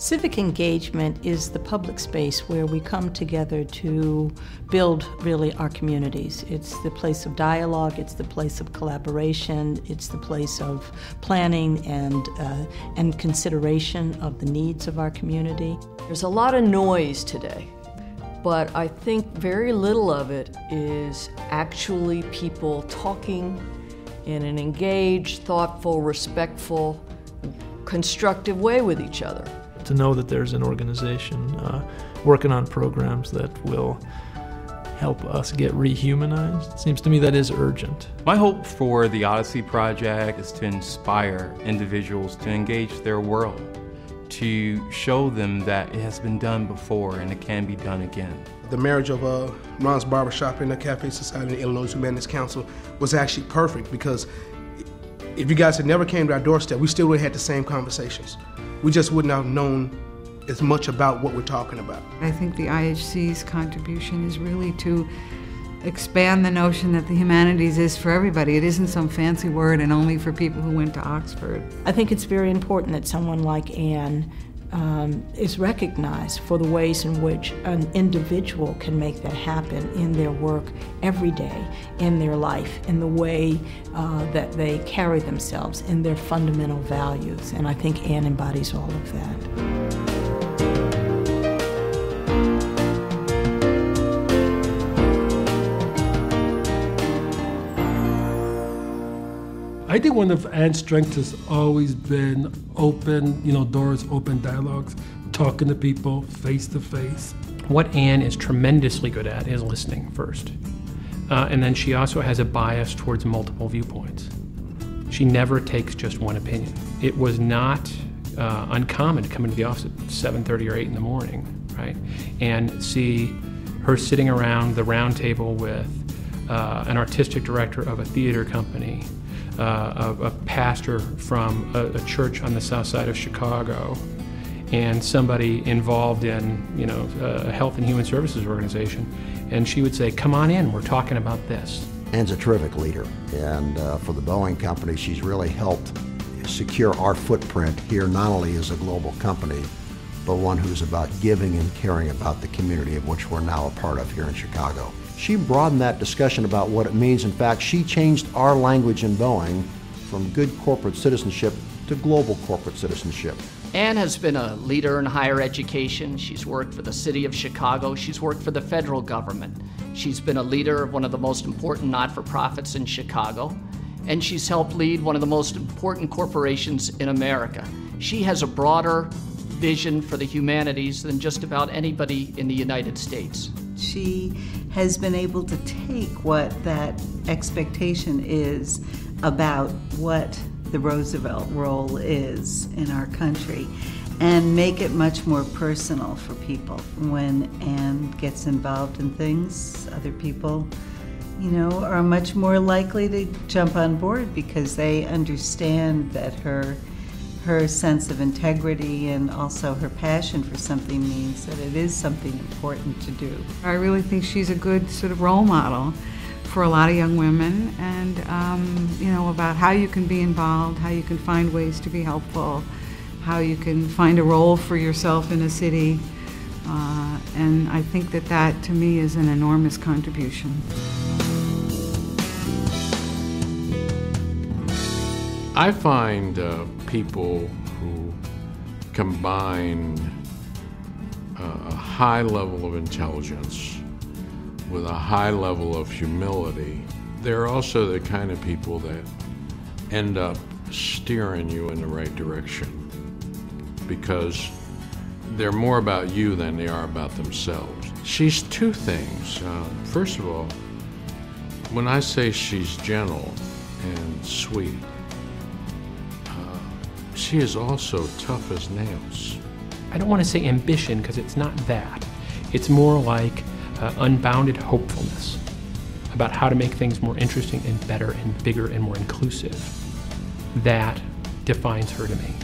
Civic engagement is the public space where we come together to build really our communities. It's the place of dialogue, it's the place of collaboration, it's the place of planning and consideration of the needs of our community. There's a lot of noise today, but I think very little of it is actually people talking in an engaged, thoughtful, respectful, constructive way with each other. To know that there's an organization working on programs that will help us get rehumanized, it seems to me that is urgent. My hope for the Odyssey Project is to inspire individuals to engage their world, to show them that it has been done before and it can be done again. The marriage of Ron's Barbershop and the Cafe Society and the Illinois Humanities Council was actually perfect, because if you guys had never came to our doorstep, we still would have had the same conversations. We just wouldn't have known as much about what we're talking about. I think the IHC's contribution is really to expand the notion that the humanities is for everybody. It isn't some fancy word and only for people who went to Oxford. I think it's very important that someone like Anne is recognized for the ways in which an individual can make that happen in their work every day, in their life, in the way that they carry themselves, in their fundamental values. And I think Anne embodies all of that. I think one of Anne's strengths has always been open, doors, open dialogues, talking to people face to face. What Anne is tremendously good at is listening first. And then she also has a bias towards multiple viewpoints. She never takes just one opinion. It was not uncommon to come into the office at 7:30 or 8 in the morning, right? And see her sitting around the round table with an artistic director of a theater company, a pastor from a church on the south side of Chicago, and somebody involved in, a health and human services organization. And she would say, come on in, we're talking about this. Anne's a terrific leader, and for the Boeing company, she's really helped secure our footprint here, not only as a global company, but one who's about giving and caring about the community of which we're now a part of here in Chicago. She broadened that discussion about what it means. In fact, she changed our language in Boeing from good corporate citizenship to global corporate citizenship. Anne has been a leader in higher education. She's worked for the city of Chicago. She's worked for the federal government. She's been a leader of one of the most important not-for-profits in Chicago, and she's helped lead one of the most important corporations in America. She has a broader vision for the humanities than just about anybody in the United States. She has been able to take what that expectation is about what the Roosevelt role is in our country and make it much more personal for people. When Anne gets involved in things, other people, are much more likely to jump on board because they understand that her sense of integrity and also her passion for something means that it is something important to do. I really think she's a good sort of role model for a lot of young women, and about how you can be involved, how you can find ways to be helpful, how you can find a role for yourself in a city, and I think that to me is an enormous contribution. I find people who combine a high level of intelligence with a high level of humility, they're also the kind of people that end up steering you in the right direction, because they're more about you than they are about themselves. She's two things. First of all, when I say she's gentle and sweet, she is also tough as nails. I don't want to say ambition, because it's not that. It's more like unbounded hopefulness about how to make things more interesting and better and bigger and more inclusive. That defines her to me.